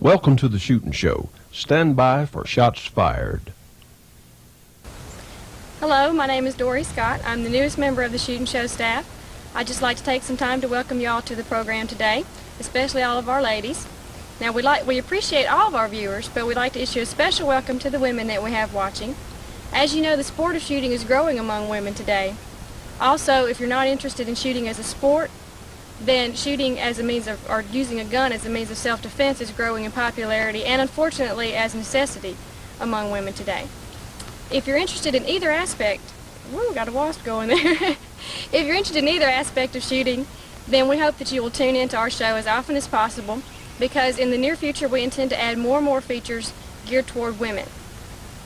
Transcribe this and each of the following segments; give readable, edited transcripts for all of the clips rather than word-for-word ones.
Welcome to the Shootin' Show. Stand by for shots fired. Hello, my name is Dory Scott. I'm the newest member of the Shootin' Show staff. I'd just like to take some time to welcome you all to the program today, especially all of our ladies. Now, we appreciate all of our viewers, but we'd like to issue a special welcome to the women that we have watching. As you know, the sport of shooting is growing among women today. Also, if you're not interested in shooting as a sport, then shooting as a means of, or using a gun as a means of self-defense is growing in popularity and unfortunately as necessity among women today. If you're interested in either aspect, woo, got a wasp going there. If you're interested in either aspect of shooting, then we hope that you will tune in to our show as often as possible, because in the near future we intend to add more and more features geared toward women.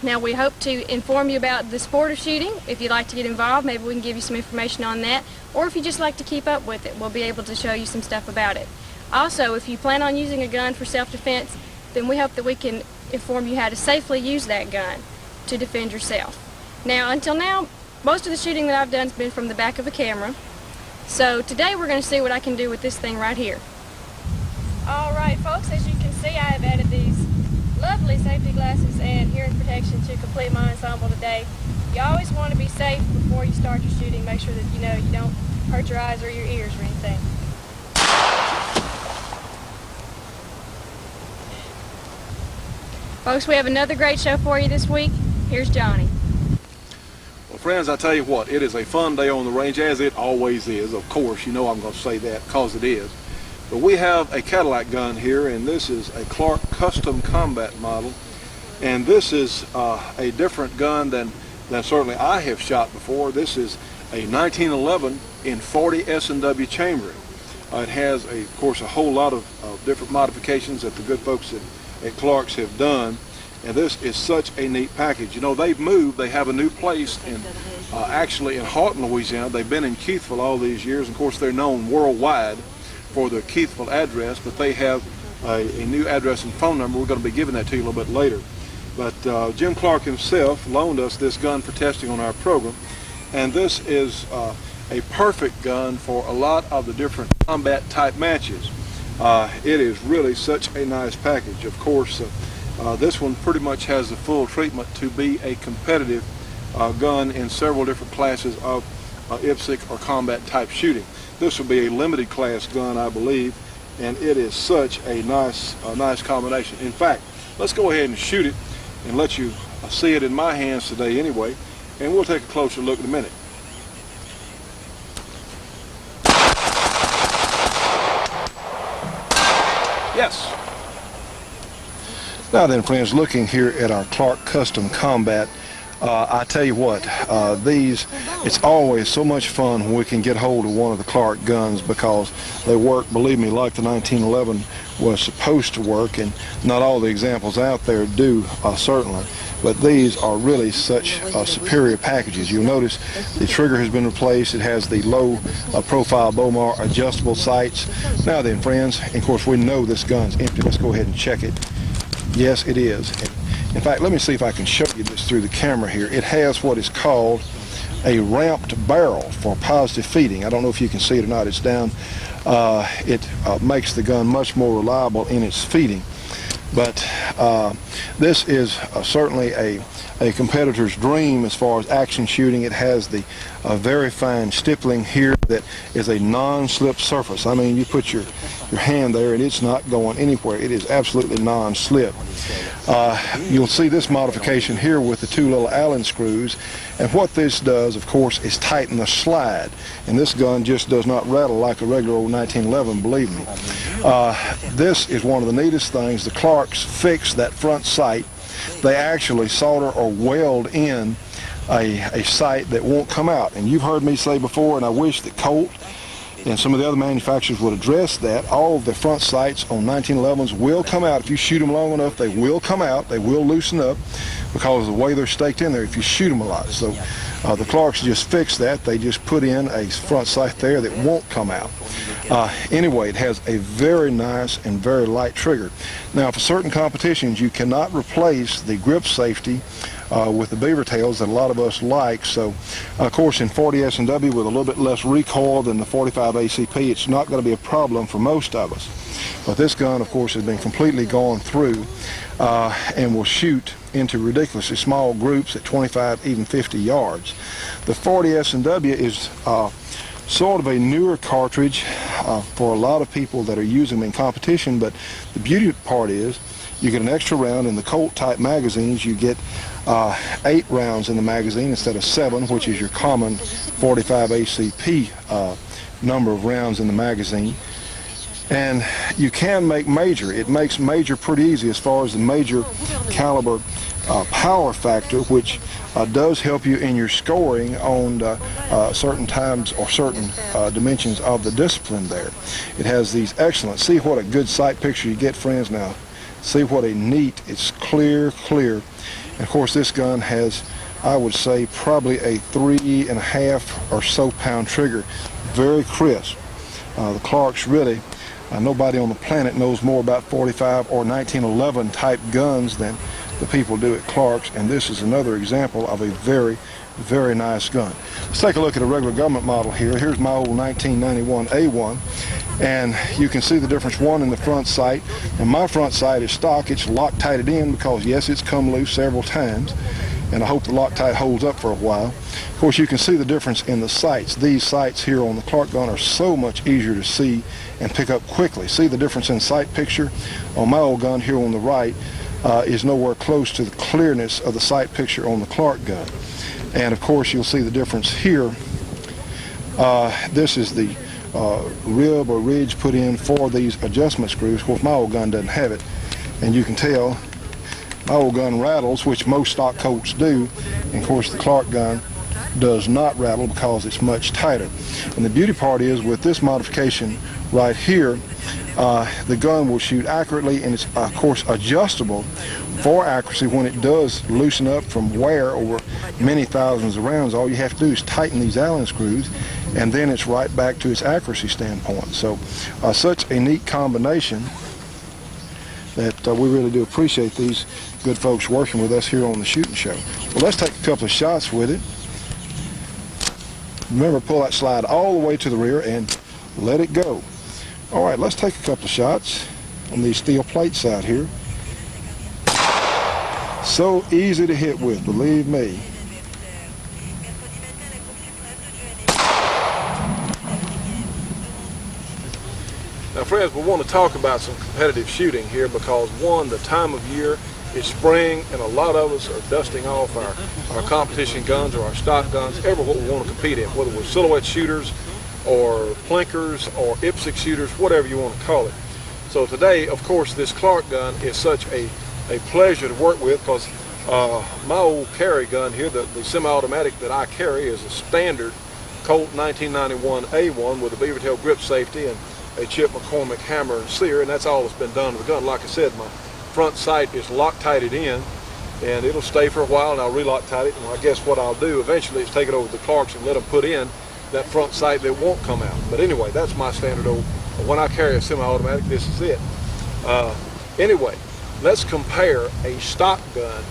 Now, we hope to inform you about the sport of shooting. If you'd like to get involved, maybe we can give you some information on that. Or if you just like to keep up with it, we'll be able to show you some stuff about it. Also, if you plan on using a gun for self-defense, then we hope that we can inform you how to safely use that gun to defend yourself. Now, until now, most of the shooting that I've done has been from the back of a camera. So today we're going to see what I can do with this thing right here. Alright folks, as you can see, I have added these lovely safety glasses and hearing protection to complete my ensemble today. You always want to be safe before you start your shooting. Make sure that you don't hurt your eyes or your ears or anything. Folks, we have another great show for you this week. Here's Johnny. Well, friends, I tell you what, it is a fun day on the range, as it always is. Of course, you know I'm going to say that because it is. But we have a Cadillac gun here, and this is a Clark Custom Combat model. And this is a different gun than certainly I have shot before. This is a 1911 in 40 S&W chambering. It has, of course, a whole lot of different modifications that the good folks at Clark's have done. And this is such a neat package. You know, they've moved. They have a new place actually in Houghton, Louisiana. They've been in Keithville all these years. Of course, they're known worldwide for their Keithville address, but they have a new address and phone number. We're going to be giving that to you a little bit later. But Jim Clark himself loaned us this gun for testing on our program, and this is a perfect gun for a lot of the different combat type matches. It is really such a nice package. Of course, this one pretty much has the full treatment to be a competitive gun in several different classes of IPSC or combat type shooting. This will be a limited class gun, I believe, and it is such a nice combination. In fact, let's go ahead and shoot it and let you see it in my hands today anyway, and we'll take a closer look in a minute. Yes. Now then, friends, looking here at our Clark Custom Combat, I tell you what, it's always so much fun when we can get hold of one of the Clark guns, because they work, believe me, like the 1911 was supposed to work, and not all the examples out there do, certainly, but these are really such superior packages. You'll notice the trigger has been replaced. It has the low profile Bomar adjustable sights. Now then, friends, of course we know this gun's empty. Let's go ahead and check it. Yes, it is. In fact, let me see if I can show you this through the camera here. It has what is called a ramped barrel for positive feeding. I don't know if you can see it or not. It's down. It makes the gun much more reliable in its feeding. But this is certainly a competitor's dream as far as action shooting. It has the very fine stippling here that is a non-slip surface. I mean, you put your hand there and it's not going anywhere. It is absolutely non-slip. You'll see this modification here with the two little Allen screws, and what this does, of course, is tighten the slide, and this gun just does not rattle like a regular old 1911, believe me. This is one of the neatest things. The Clarks fix that front sight. They actually solder or weld in a sight that won't come out, and you've heard me say before, and I wish that Colt and some of the other manufacturers would address that. All of the front sights on 1911s will come out. If you shoot them long enough, they will come out. They will loosen up because of the way they're staked in there if you shoot them a lot. So the Clarks just fix that. They just put in a front sight there that won't come out. Anyway, it has a very nice and very light trigger. Now, for certain competitions, you cannot replace the grip safety with the beaver tails that a lot of us like. So, of course, in 40 S&W with a little bit less recoil than the 45 ACP, it's not going to be a problem for most of us. But this gun, of course, has been completely gone through and will shoot into ridiculously small groups at 25, even 50 yards. The 40 S&W is sort of a newer cartridge for a lot of people that are using them in competition, but the beauty part is you get an extra round. In the Colt type magazines, you get 8 rounds in the magazine instead of 7, which is your common 45 ACP number of rounds in the magazine. And you can make major. It makes major pretty easy as far as the major caliber power factor, which does help you in your scoring on certain times or certain dimensions of the discipline there. It has these excellent, see what a good sight picture you get, friends. Now see what a neat, it's clear. And of course this gun has, I would say, probably a 3.5 or so pound trigger. Very crisp. The Clarks really, nobody on the planet knows more about 45 or 1911 type guns than the people do at Clark's, and this is another example of a very, very nice gun. Let's take a look at a regular government model here. Here's my old 1991 A1, and you can see the difference, one in the front sight. And my front sight is stock. It's Loctited in because, yes, it's come loose several times, and I hope the Loctite holds up for a while. Of course, you can see the difference in the sights. These sights here on the Clark gun are so much easier to see and pick up quickly. See the difference in sight picture? On my old gun here on the right is nowhere close to the clearness of the sight picture on the Clark gun. And of course, you'll see the difference here. This is the rib or ridge put in for these adjustment screws. Of course, my old gun doesn't have it, and you can tell my old gun rattles, which most stock Colts do, and of course the Clark gun does not rattle because it's much tighter. And the beauty part is, with this modification right here, the gun will shoot accurately, and it's of course adjustable for accuracy when it does loosen up from wear over many thousands of rounds. All you have to do is tighten these Allen screws, and then it's right back to its accuracy standpoint. So such a neat combination that we really do appreciate these good folks working with us here on the Shootin' Show. Well, let's take a couple of shots with it. Remember, pull that slide all the way to the rear and let it go. All right, let's take a couple of shots on these steel plates out here. So easy to hit with, believe me. Now, friends, we want to talk about some competitive shooting here because, one, the time of year is spring, and a lot of us are dusting off our competition guns or our stock guns, ever what we want to compete in, whether we're silhouette shooters or plinkers or IPSC shooters, whatever you want to call it. So today, of course, this Clark gun is such a pleasure to work with because my old carry gun here, the semi-automatic that I carry, is a standard Colt 1991 A1 with a beaver tail grip safety and a Chip McCormick hammer and sear, and that's all that's been done to the gun. Like I said, my front sight is Loctited in, and it'll stay for a while, and I'll re-Loctite it. And I guess what I'll do eventually is take it over to the Clarks and let them put in that front sight that won't come out. But anyway, that's my standard old. When I carry a semi-automatic, this is it. Anyway, let's compare a stock gun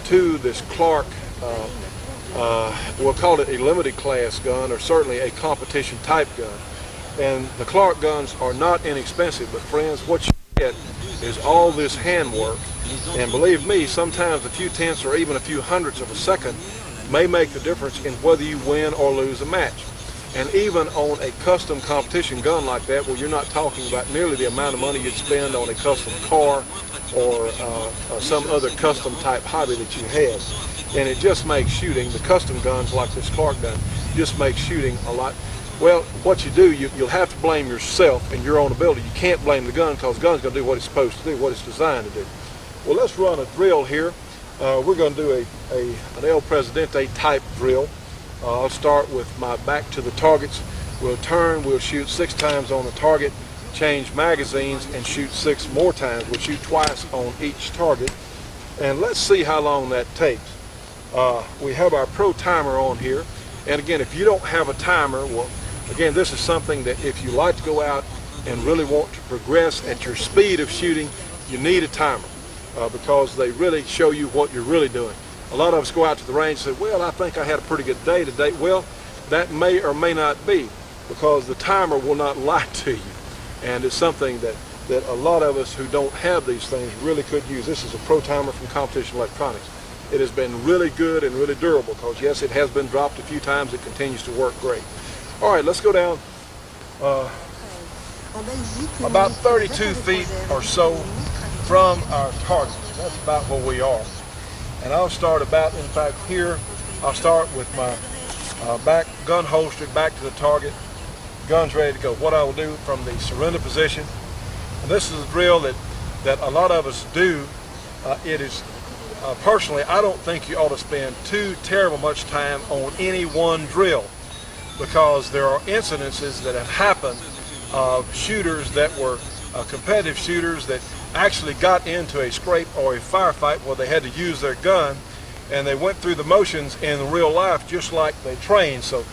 to this Clark, we'll call it a limited class gun, or certainly a competition type gun. And the Clark guns are not inexpensive, but friends, what you get is all this handwork. And believe me, sometimes a few tenths or even a few hundredths of a second may make the difference in whether you win or lose a match. And even on a custom competition gun like that, where you're not talking about nearly the amount of money you'd spend on a custom car or some other custom type hobby that you have. And it just makes shooting, the custom guns like this Clark gun, just makes shooting a lot. Well, what you do, you'll have to blame yourself and your own ability. You can't blame the gun because the gun's going to do what it's supposed to do, what it's designed to do. Well, let's run a drill here. We're going to do an El Presidente type drill. I'll start with my back to the targets. We'll turn, we'll shoot 6 times on the target, change magazines, and shoot 6 more times. We'll shoot twice on each target. And let's see how long that takes. We have our pro timer on here. And again, if you don't have a timer, well, again, this is something that if you like to go out and really want to progress at your speed of shooting, you need a timer because they really show you what you're really doing. A lot of us go out to the range and say, well, I think I had a pretty good day today. Well, that may or may not be, because the timer will not lie to you. And it's something that a lot of us who don't have these things really could use. This is a Pro Timer from Competition Electronics. It has been really good and really durable because, yes, it has been dropped a few times. It continues to work great. All right, let's go down about 32 feet or so from our target. That's about where we are. And I'll start about, in fact, here. I'll start with my back gun holstered back to the target. Gun's ready to go. What I will do from the surrender position, and this is a drill that a lot of us do. It is personally, I don't think you ought to spend too terrible much time on any one drill, because there are incidences that have happened of shooters that were competitive shooters that actually got into a scrape or a firefight where they had to use their gun, and they went through the motions in real life just like they trained. So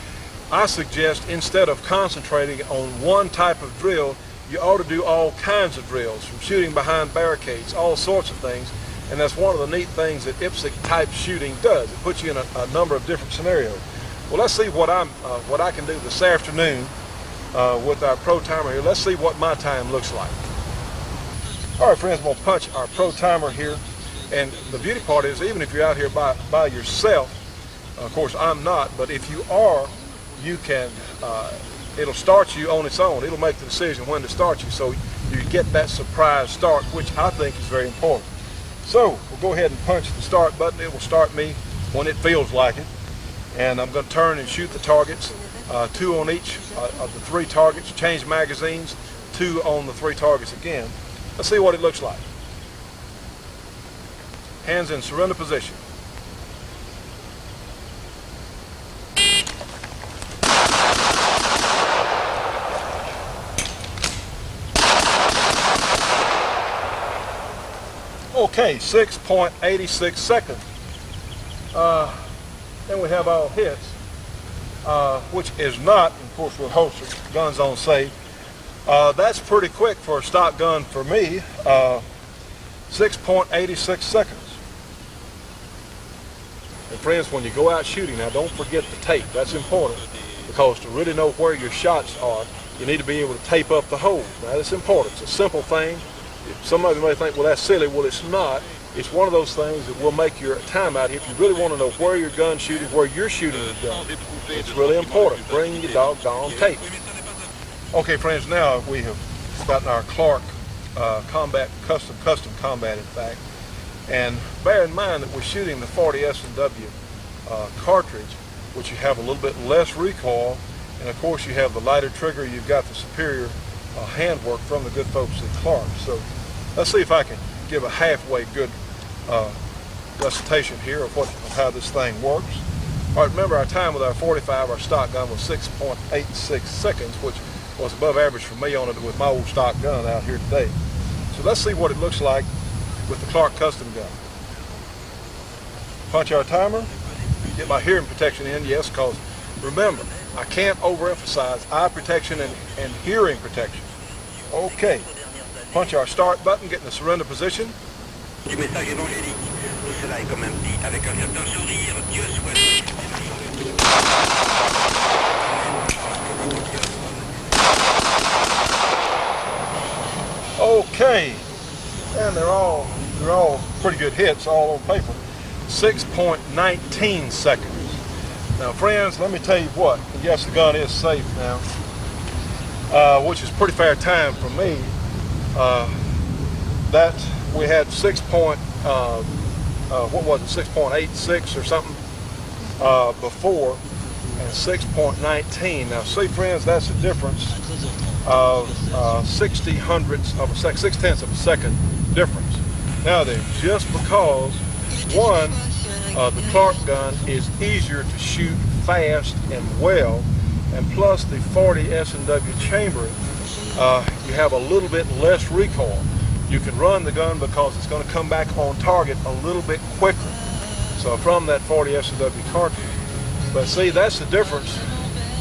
I suggest, instead of concentrating on one type of drill, you ought to do all kinds of drills, from shooting behind barricades, all sorts of things. And that's one of the neat things that IPSC type shooting does. It puts you in a number of different scenarios. Well, let's see what I can do this afternoon with our Pro Timer here. Let's see what my time looks like. All right, friends, we'll punch our Pro Timer here. And the beauty part is, even if you're out here by yourself, of course I'm not, but if you are, you can, it'll start you on its own. It'll make the decision when to start you, so you get that surprise start, which I think is very important. So we'll go ahead and punch the start button. It will start me when it feels like it. And I'm going to turn and shoot the targets, 2 on each of the 3 targets, change magazines, 2 on the 3 targets again. Let's see what it looks like. Hands in surrender position. Okay, 6.86 seconds. Then we have all hits, which is not, of course, with holster guns on safe. That's pretty quick for a stock gun for me. 6.86 seconds. And friends, when you go out shooting, now don't forget the tape. That's important, because to really know where your shots are, you need to be able to tape up the hole. Now, that's important. It's a simple thing. Some of you may think, well, that's silly. Well, it's not. It's one of those things that will make your time out. If you really want to know where your gun's shooting, where you're shooting the gun, it's really important. Bring your doggone tape. Okay, friends, now we have gotten our Clark combat, custom combat, in fact. And bear in mind that we're shooting the 40 S&W cartridge, which you have a little bit less recoil, and of course you have the lighter trigger. You've got the superior handwork from the good folks at Clark. So let's see if I can give a halfway good recitation here of how this thing works. All right, remember our time with our 45, our stock gun, was 6.86 seconds, which was above average for me on it with my old stock gun out here today. So let's see what it looks like with the Clark custom gun. Punch our timer, get my hearing protection in, yes, because remember, I can't overemphasize eye protection and hearing protection. Okay, punch our start button, get in the surrender position. Du message évangélique. Tout cela est comme un petit, avec un certain sourire, Dieu soit Okay, and they're all pretty good hits, all on paper. 6.19 seconds. Now, friends, let me tell you what. Yes, the gun is safe now, which is pretty fair time for me. That we had 6.86 or something before, and 6.19. Now, see, friends, that's a difference of 0.60 of a second, 0.6 of a second difference. Now then, just because one, the Clark gun is easier to shoot fast and well, and plus the 40 S&W chamber, you have a little bit less recoil. You can run the gun because it's going to come back on target a little bit quicker. So from that 40 S&W cartridge. But see, that's the difference.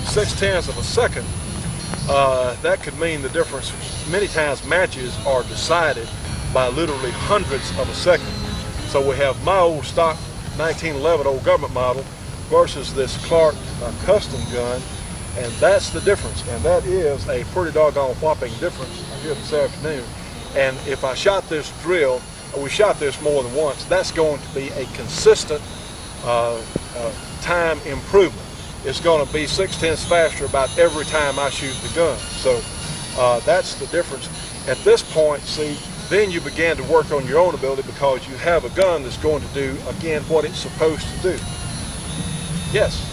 0.6 of a second. That could mean the difference. Many times matches are decided by literally hundredths of a second. So we have my old stock 1911 old government model versus this Clark custom gun, and that's the difference, and that is a pretty doggone whopping difference here this afternoon. And if I shot this drill, or we shot this more than once, that's going to be a consistent time improvement. It's going to be 6/10 faster about every time I shoot the gun. So that's the difference. At this point, see, then you begin to work on your own ability because you have a gun that's going to do, again, what it's supposed to do. Yes?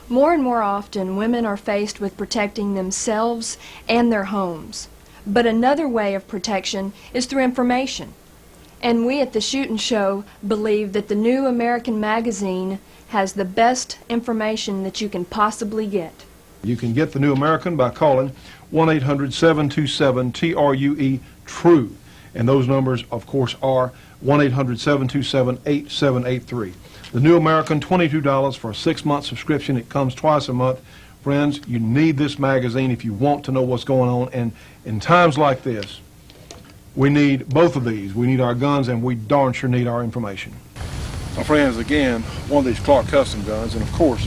More and more often, women are faced with protecting themselves and their homes. But another way of protection is through information. And we at the Shootin' Show believe that the New American Magazine has the best information that you can possibly get. You can get the New American by calling 1-800-727-TRUE-TRUE. And those numbers, of course, are 1-800-727-8783. The New American, $22 for a 6-month subscription. It comes twice a month. Friends, you need this magazine if you want to know what's going on. And in times like this, we need both of these. We need our guns, and we darn sure need our information. My friends, again, one of these Clark custom guns, and of course,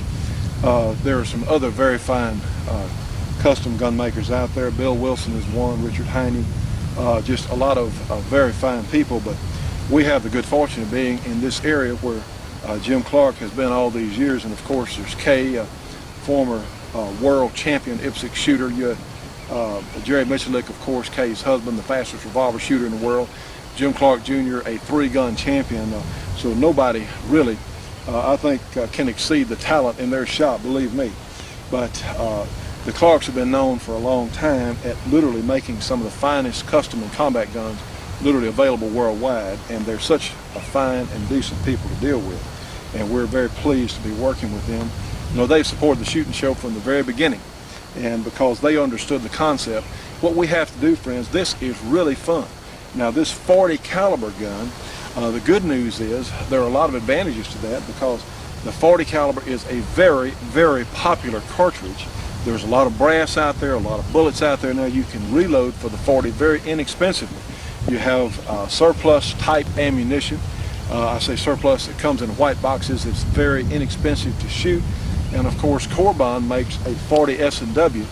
there are some other very fine custom gun makers out there. Bill Wilson is one, Richard Heine, just a lot of very fine people. But we have the good fortune of being in this area where Jim Clark has been all these years, and of course there's Kay, former world champion IPSC shooter. Jerry Michalik, of course, Kay's husband, the fastest revolver shooter in the world. Jim Clark Jr., a 3-gun champion. So nobody really, I think, can exceed the talent in their shop, believe me. But the Clarks have been known for a long time at literally making some of the finest custom and combat guns literally available worldwide, and they're such a fine and decent people to deal with, and we're very pleased to be working with them. You know, they've supported the Shootin' Show from the very beginning, and because they understood the concept, what we have to do, friends, this is really fun. Now, this 40 caliber gun, the good news is there are a lot of advantages to that, because the 40 caliber is a very, very popular cartridge. There's a lot of brass out there, a lot of bullets out there. Now you can reload for the 40 very inexpensively. You have surplus type ammunition. I say surplus, it comes in white boxes. It's very inexpensive to shoot. And of course, Corbon makes a 40 S&W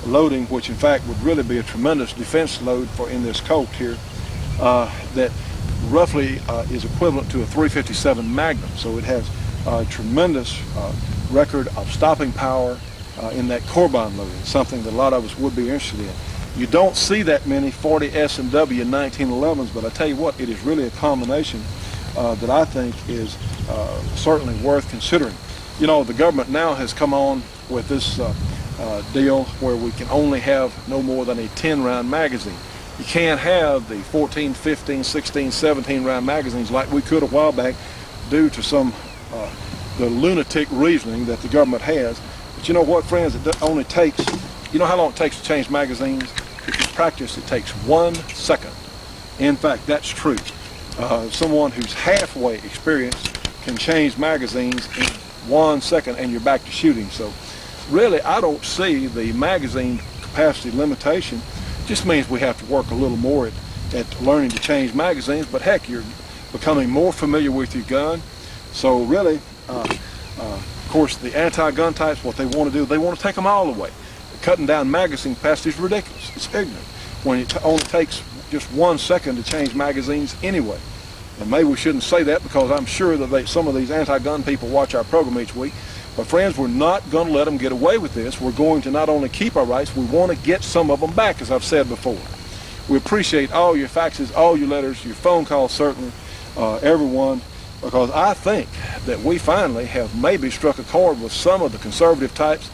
loading, which in fact would really be a tremendous defense load for in this Colt here, that roughly is equivalent to a .357 Magnum. So it has a tremendous record of stopping power in that Corbon loading, something that a lot of us would be interested in. You don't see that many 40 S&W 1911s, but I tell you what, it is really a combination that I think is certainly worth considering. You know, the government now has come on with this deal where we can only have no more than a 10-round magazine. You can't have the 14, 15, 16, 17-round magazines like we could a while back due to some the lunatic reasoning that the government has. But you know what, friends, it only takes, you know how long it takes to change magazines? If you practice, it takes 1 second. In fact, that's true. Someone who's halfway experienced can change magazines in 1 second and you're back to shooting. So really, I don't see the magazine capacity limitation. It just means we have to work a little more at learning to change magazines. But heck, you're becoming more familiar with your gun. So really, of course, the anti-gun types, what they want to do, they want to take them all away. Cutting down magazine capacity is ridiculous. It's ignorant. When it only takes just 1 second to change magazines anyway. And maybe we shouldn't say that because I'm sure that some of these anti-gun people watch our program each week. But friends, we're not going to let them get away with this. We're going to not only keep our rights, we want to get some of them back, as I've said before. We appreciate all your faxes, all your letters, your phone calls, certainly, everyone, because I think that we finally have maybe struck a chord with some of the conservative types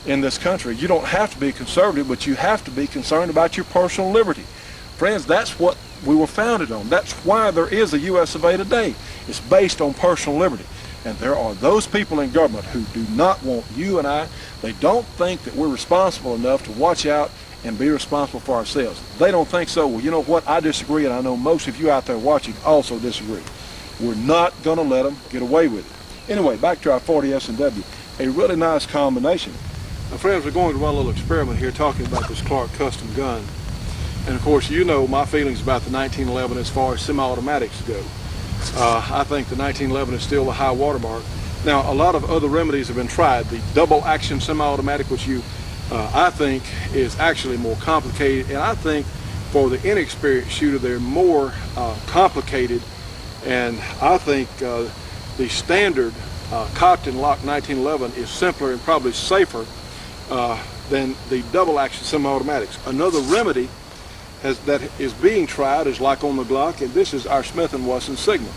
in this country. You don't have to be conservative, but you have to be concerned about your personal liberty. Friends, that's what we were founded on. That's why there is a U.S. of A. today. It's based on personal liberty. And there are those people in government who do not want you and I. They don't think that we're responsible enough to watch out and be responsible for ourselves. They don't think so. Well, you know what? I disagree, and I know most of you out there watching also disagree. We're not going to let them get away with it. Anyway, back to our 40 S&W. A really nice combination. Now, friends, we're going to run a little experiment here talking about this Clark custom gun. And of course, you know my feelings about the 1911 as far as semi-automatics go. I think the 1911 is still the high watermark. Now, a lot of other remedies have been tried. The double action semi-automatic, which I think is actually more complicated, and I think for the inexperienced shooter, they're more complicated. And I think the standard cocked and locked 1911 is simpler and probably safer than the double action semi-automatics. Another remedy that is being tried is like on the Glock, and this is our Smith & Wesson Sigma.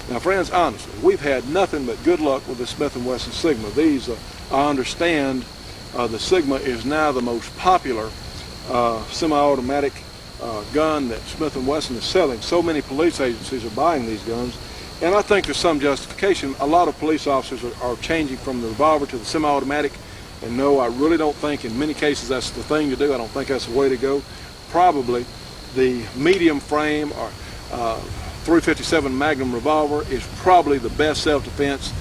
Now, friends, honestly, we've had nothing but good luck with the Smith & Wesson Sigma. These, I understand, the Sigma is now the most popular semi-automatic gun that Smith & Wesson is selling. So many police agencies are buying these guns, and I think there's some justification. A lot of police officers are changing from the revolver to the semi-automatic, and no, I really don't think in many cases that's the thing to do. I don't think that's the way to go. Probably the medium frame or 357 Magnum revolver is probably the best self-defense,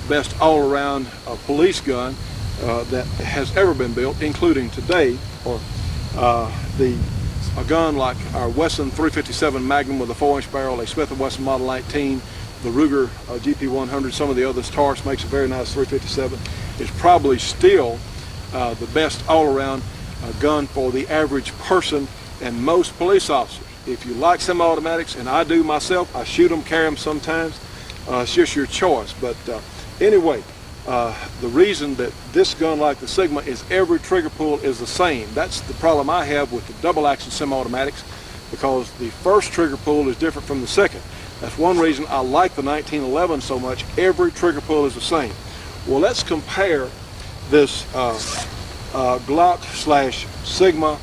best all-around police gun that has ever been built, including today. Or a gun like our Wesson 357 Magnum with a 4-inch barrel, a Smith & Wesson Model 19, the Ruger GP100, some of the others. Taurus makes a very nice 357. Is probably still the best all-around gun for the average person and most police officers. If you like semi-automatics, and I do myself, I shoot them, carry them sometimes, it's just your choice. But anyway, the reason that this gun like the Sigma is every trigger pull is the same. That's the problem I have with the double action semi-automatics, because the first trigger pull is different from the second. That's one reason I like the 1911 so much. Every trigger pull is the same. Well, let's compare this Glock / Sigma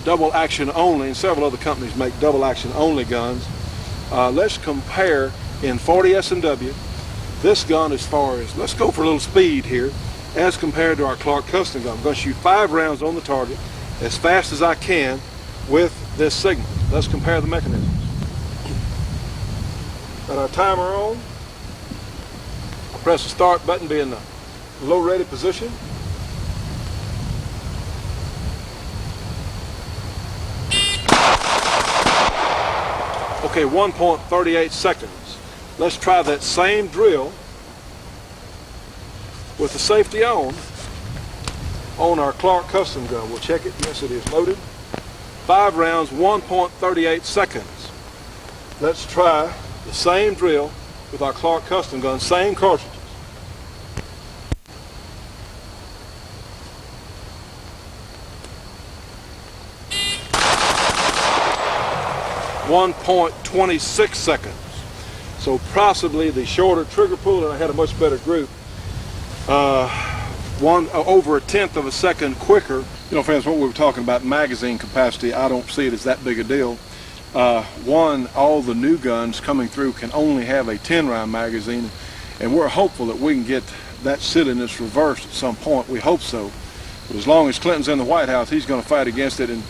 double action only, and several other companies make double action only guns. Let's compare in 40 S&W this gun as far as, let's go for a little speed here, as compared to our Clark custom gun. I'm going to shoot 5 rounds on the target as fast as I can with this Sigma. Let's compare the mechanisms. Got our timer on. I'll press the start button, be in the low ready position. Okay, 1.38 seconds. Let's try that same drill with the safety on our Clark custom gun. We'll check it. Yes, it is loaded. 5 rounds, 1.38 seconds. Let's try the same drill with our Clark custom gun, same cartridges. .26 seconds. So possibly the shorter trigger pull, and I had a much better group. Over a tenth of a second quicker. You know, friends, what we were talking about magazine capacity, I don't see it as that big a deal. All the new guns coming through can only have a 10-round magazine, and we're hopeful that we can get that silliness reversed at some point. We hope so. But as long as Clinton's in the White House, he's going to fight against it, and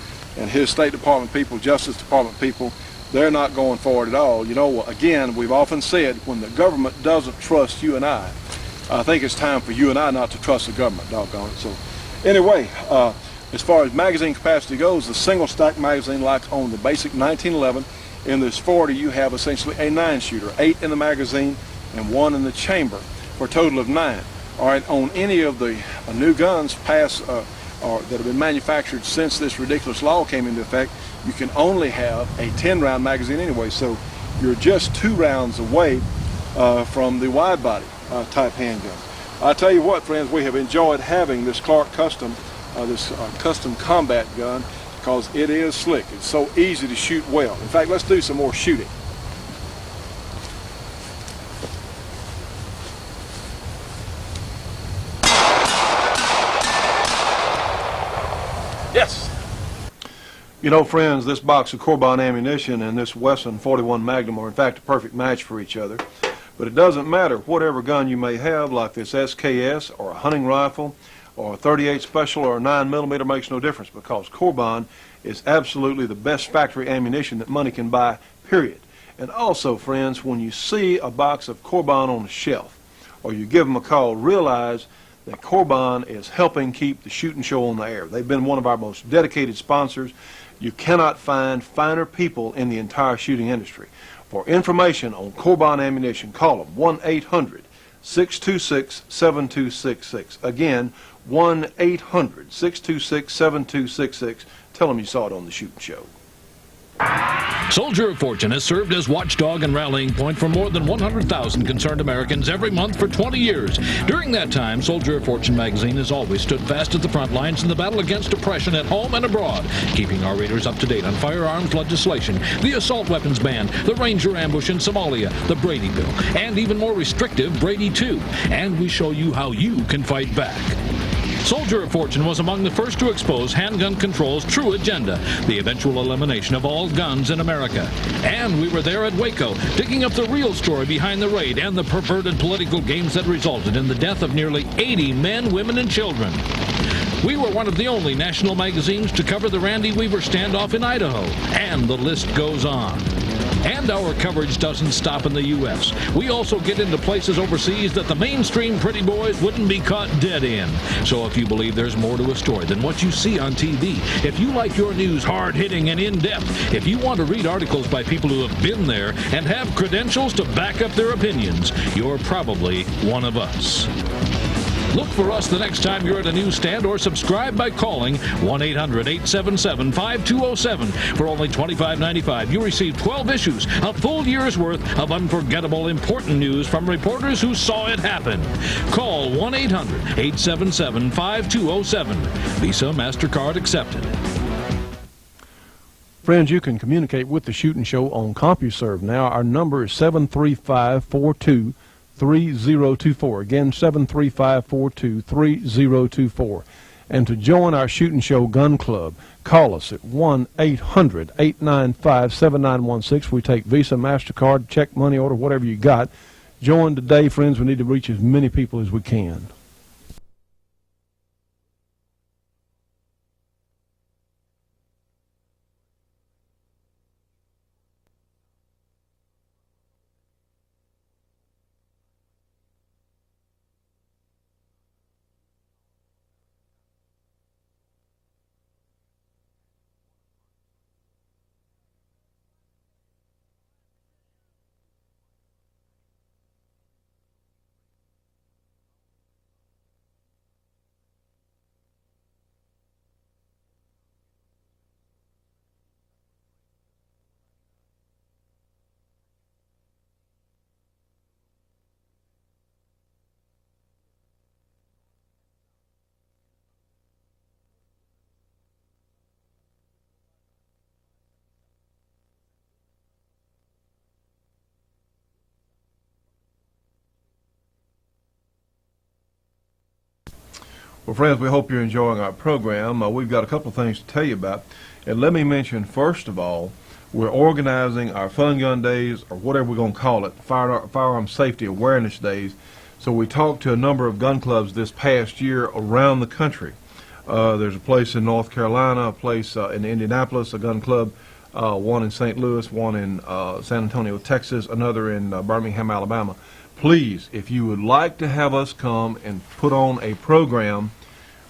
his State Department people, Justice Department people, they're not going for it at all. You know, again, we've often said when the government doesn't trust you and I think it's time for you and I not to trust the government, doggone it. So anyway, as far as magazine capacity goes, the single stack magazine like on the basic 1911, in this 40 you have essentially a 9-shooter, 8 in the magazine and 1 in the chamber, for a total of 9. All right, on any of the new guns or that have been manufactured since this ridiculous law came into effect, you can only have a 10-round magazine anyway, so you're just 2 rounds away from the wide body type handgun. I tell you what, friends, we have enjoyed having this Clark Custom, this custom combat gun, because it is slick. It's so easy to shoot well. In fact, let's do some more shooting. Yes. You know, friends, this box of Corbin ammunition and this Wesson 41 Magnum are in fact a perfect match for each other. But it doesn't matter whatever gun you may have, like this SKS or a hunting rifle or a 38 Special or a 9mm, makes no difference, because Corbin is absolutely the best factory ammunition that money can buy, period. And also, friends, when you see a box of Corbin on the shelf or you give them a call, realize that Corbin is helping keep the Shootin' Show on the air. They've been one of our most dedicated sponsors. You cannot find finer people in the entire shooting industry. For information on Corbin ammunition, call them 1-800-626-7266. Again, 1-800-626-7266. Tell them you saw it on the Shootin' Show. Soldier of Fortune has served as watchdog and rallying point for more than 100,000 concerned Americans every month for 20 years. During that time, Soldier of Fortune magazine has always stood fast at the front lines in the battle against oppression at home and abroad, keeping our readers up to date on firearms legislation, the assault weapons ban, the Ranger ambush in Somalia, the Brady Bill, and even more restrictive, Brady 2. And we show you how you can fight back. Soldier of Fortune was among the first to expose Handgun Control's true agenda, the eventual elimination of all guns in America. And we were there at Waco, digging up the real story behind the raid and the perverted political games that resulted in the death of nearly 80 men, women, and children. We were one of the only national magazines to cover the Randy Weaver standoff in Idaho, and the list goes on. And our coverage doesn't stop in the U.S. We also get into places overseas that the mainstream pretty boys wouldn't be caught dead in. So if you believe there's more to a story than what you see on TV, if you like your news hard-hitting and in-depth, if you want to read articles by people who have been there and have credentials to back up their opinions, you're probably one of us. Look for us the next time you're at a newsstand, or subscribe by calling 1-800-877-5207. For only $25.95, you receive 12 issues, a full year's worth of unforgettable, important news from reporters who saw it happen. Call 1-800-877-5207. Visa, MasterCard accepted. Friends, you can communicate with the Shootin' Show on CompuServe now. Our number is 735-42-3024. Again, 735-42-3024. And to join our Shootin' Show Gun Club, call us at 1-800-895-7916. We take Visa, MasterCard, check, money order, whatever you got. Join today, friends. We need to reach as many people as we can. Well, friends, we hope you're enjoying our program. We've got a couple of things to tell you about. And let me mention, first of all, we're organizing our Fun Gun Days, or whatever we're going to call it, Firearm Safety Awareness Days. So we talked to a number of gun clubs this past year around the country. There's a place in North Carolina, a place in Indianapolis, a gun club, one in St. Louis, one in San Antonio, Texas, another in Birmingham, Alabama. Please, if you would like to have us come and put on a program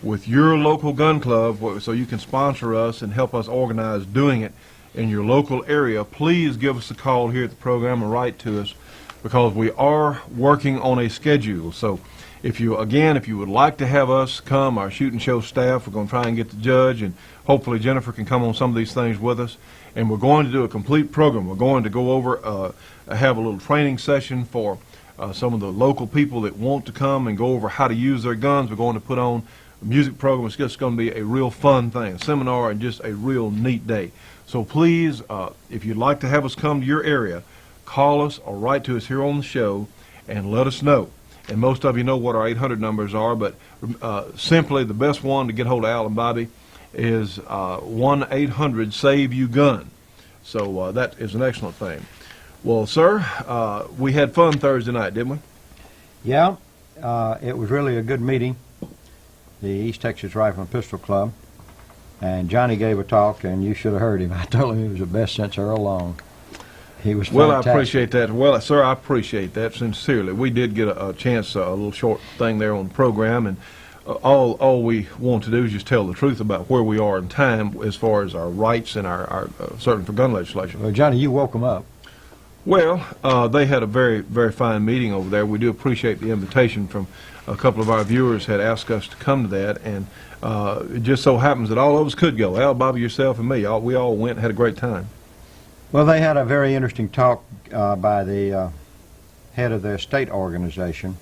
with your local gun club so you can sponsor us and help us organize doing it in your local area, please give us a call here at the program and write to us, because we are working on a schedule. So If you would like to have us come, our shooting show staff, we're going to try and get the judge, and hopefully Jennifer can come on some of these things with us. And we're going to do a complete program. We're going to go over, have a little training session for some of the local people that want to come and go over how to use their guns. We're going to put on a music program. It's just going to be a real fun thing, a seminar, and just a real neat day. So please, if you'd like to have us come to your area, call us or write to us here on the show and let us know. And most of you know what our 800 numbers are, but simply the best one to get hold of Al and Bobby is 1-800-SAVE-YOU-GUN. So that is an excellent thing. Well, sir, we had fun Thursday night, didn't we? Yeah, it was really a good meeting, the East Texas Rifle and Pistol Club. And Johnny gave a talk, and you should have heard him. I told him he was the best since Earl Long. He was fantastic. Well, I appreciate that. Well, sir, I appreciate that sincerely. We did get a chance, a little short thing there on the program, and all we want to do is just tell the truth about where we are in time as far as our rights and our certain for gun legislation. Well, Johnny, you woke him up. Well, they had a very, very fine meeting over there. We do appreciate the invitation from a couple of our viewers had asked us to come to that, and it just so happens that all of us could go. Al, Bobby, yourself, and me. We all went and had a great time. Well, they had a very interesting talk by the head of their state organization,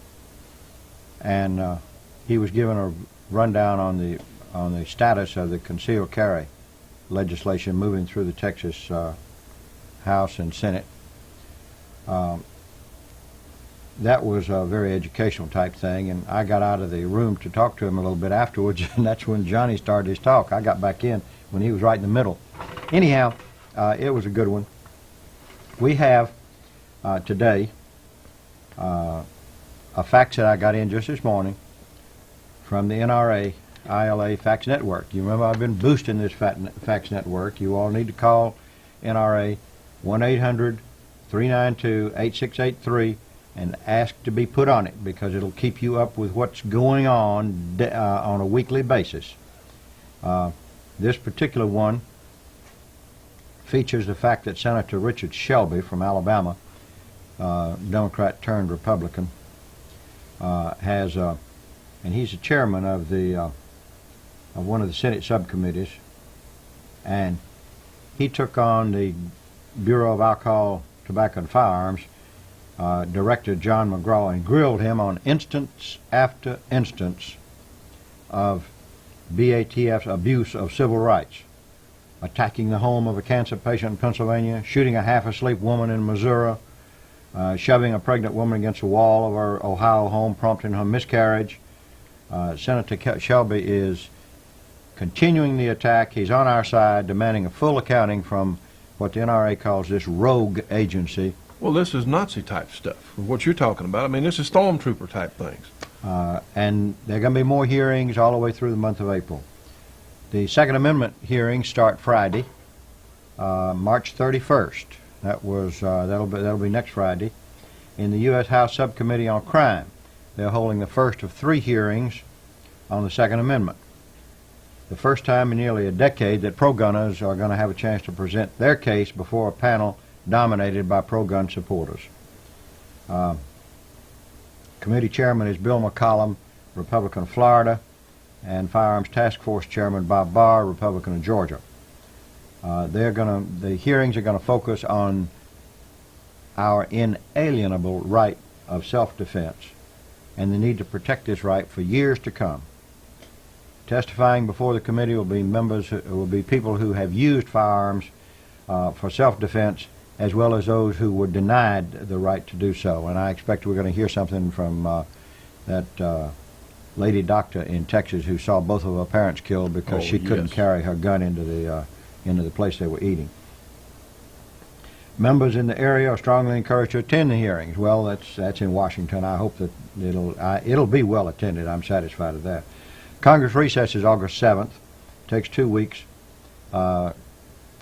and he was given a rundown on the status of the concealed carry legislation moving through the Texas House and Senate. That was a very educational type thing, and I got out of the room to talk to him a little bit afterwards, and that's when Johnny started his talk. I got back in when he was right in the middle. Anyhow, it was a good one. We have today a fax that I got in just this morning from the NRA ILA fax network. You remember I've been boosting this fax network. You all need to call NRA 1-800-392-8683 and ask to be put on it, because it'll keep you up with what's going on a weekly basis. This particular one features the fact that Senator Richard Shelby from Alabama, Democrat turned Republican, and he's the chairman of one of the Senate subcommittees, and he took on the Bureau of Alcohol, Tobacco, and Firearms Director John McGraw and grilled him on instance after instance of BATF's abuse of civil rights, attacking the home of a cancer patient in Pennsylvania, shooting a half-asleep woman in Missouri, shoving a pregnant woman against the wall of her Ohio home, prompting her miscarriage. Senator Shelby is continuing the attack. He's on our side, demanding a full accounting from what the NRA calls this rogue agency. Well, this is Nazi-type stuff, what you're talking about. I mean, this is stormtrooper-type things. And there are going to be more hearings all the way through the month of April. The Second Amendment hearings start Friday, March 31st. That'll be next Friday. In the U.S. House Subcommittee on Crime, they're holding the first of 3 hearings on the Second Amendment. The first time in nearly a decade that pro-gunners are going to have a chance to present their case before a panel dominated by pro-gun supporters. Committee chairman is Bill McCollum, Republican of Florida, and Firearms Task Force Chairman Bob Barr, Republican of Georgia. The hearings are going to focus on our inalienable right of self-defense and the need to protect this right for years to come. Testifying before the committee will be people who have used firearms for self-defense, as well as those who were denied the right to do so. And I expect we're going to hear something from that lady doctor in Texas who saw both of her parents killed because she couldn't carry her gun into the place they were eating. Members in the area are strongly encouraged to attend the hearings. Well, that's in Washington. I hope that it'll be well attended. I'm satisfied with that. Congress recesses August 7th, takes 2 weeks,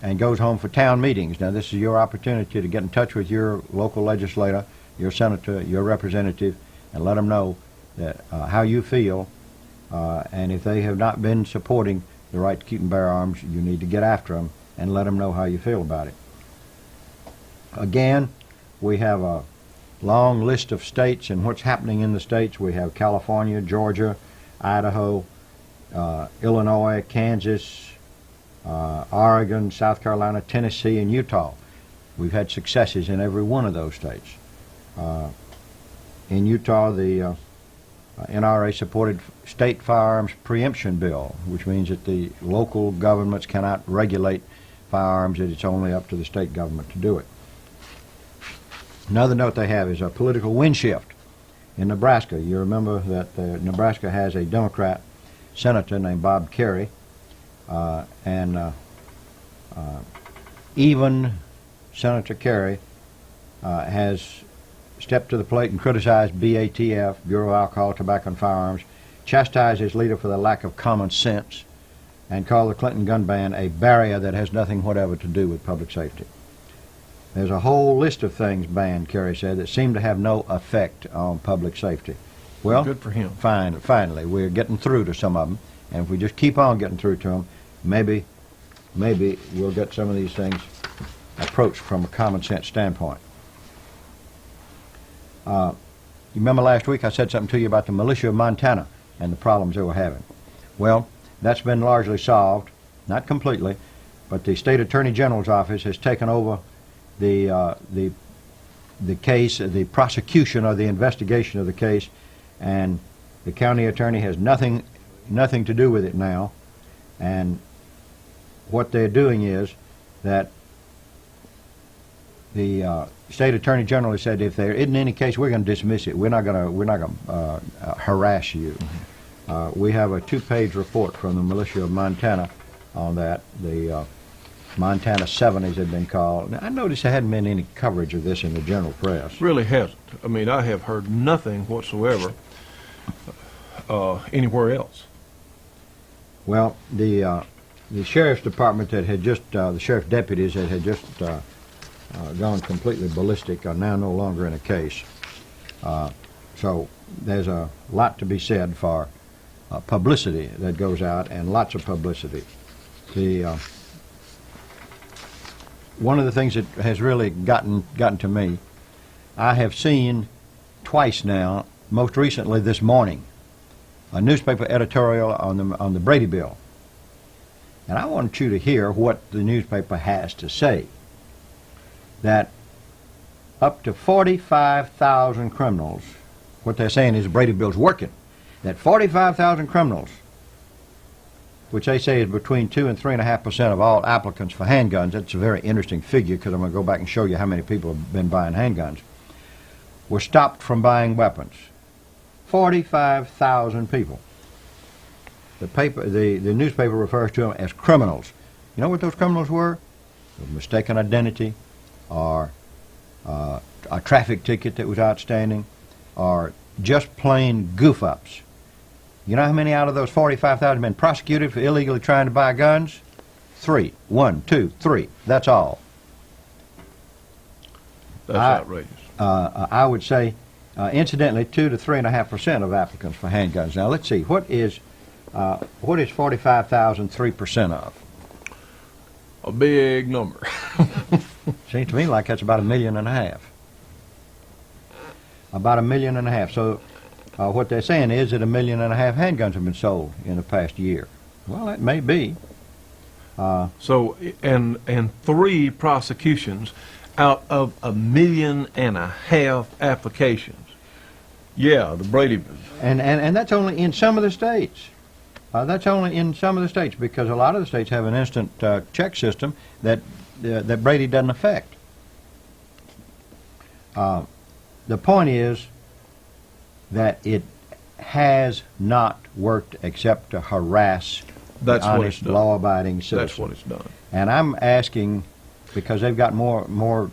and goes home for town meetings. Now, this is your opportunity to get in touch with your local legislator, your senator, your representative, and let them know that how you feel, and if they have not been supporting the right to keep and bear arms, you need to get after them and let them know how you feel about it. Again, we have a long list of states and what's happening in the states. We have California, Georgia, Idaho, Illinois, Kansas, Oregon, South Carolina, Tennessee, and Utah. We've had successes in every one of those states. In Utah, the NRA supported state firearms preemption bill, which means that the local governments cannot regulate firearms, that it's only up to the state government to do it. Another note they have is a political wind shift in Nebraska. You remember that Nebraska has a Democrat senator named Bob Kerrey, and even Senator Kerrey has stepped to the plate and criticized BATF, Bureau of Alcohol, Tobacco, and Firearms, chastised his leader for the lack of common sense, and called the Clinton gun ban a barrier that has nothing whatever to do with public safety. There's a whole list of things banned, Kerry said, that seem to have no effect on public safety. Well, good for him. Finally, we're getting through to some of them, and if we just keep on getting through to them, maybe we'll get some of these things approached from a common sense standpoint. You remember last week I said something to you about the militia of Montana and the problems they were having. Well, that's been largely solved, not completely, but the State Attorney General's office has taken over the case, the prosecution or the investigation of the case, and the county attorney has nothing to do with it now. And what they're doing is that the State Attorney General has said if there isn't any case, we're going to dismiss it. We're not going to harass you. We have a 2-page report from the militia of Montana on that. The Montana 70s had been called. Now, I noticed there hadn't been any coverage of this in the general press. Really hasn't. I mean, I have heard nothing whatsoever anywhere else. Well, the sheriff's department that had just, the sheriff's deputies that had just gone completely ballistic are now no longer in a case. So there's a lot to be said for publicity that goes out, and lots of publicity. One of the things that has really gotten to me, I have seen twice now, most recently this morning, a newspaper editorial on the Brady bill. And I want you to hear what the newspaper has to say. That up to 45,000 criminals, what they're saying is the Brady bill's working, that 45,000 criminals, which they say is between 2 and 3.5% of all applicants for handguns. That's a very interesting figure, because I'm going to go back and show you how many people have been buying handguns, were stopped from buying weapons. 45,000 people. The newspaper refers to them as criminals. You know what those criminals were? Mistaken identity, or a traffic ticket that was outstanding, or just plain goof-ups. You know how many out of those 45,000 have been prosecuted for illegally trying to buy guns? 3. 1, 2, 3. That's all. That's outrageous. I would say, incidentally, 2 to 3.5% of applicants for handguns. Now let's see, what is 45,000 3% of? A big number. Seems to me like that's about 1.5 million. About 1.5 million. So what they're saying is that 1.5 million handguns have been sold in the past year. Well, that may be. So, and 3 prosecutions out of 1.5 million applications. Yeah, the Brady. And that's only in some of the states. That's only in some of the states, because a lot of the states have an instant check system that Brady doesn't affect. The point is that it has not worked except to harass the honest, law-abiding citizens. That's what it's done. And I'm asking, because they've got more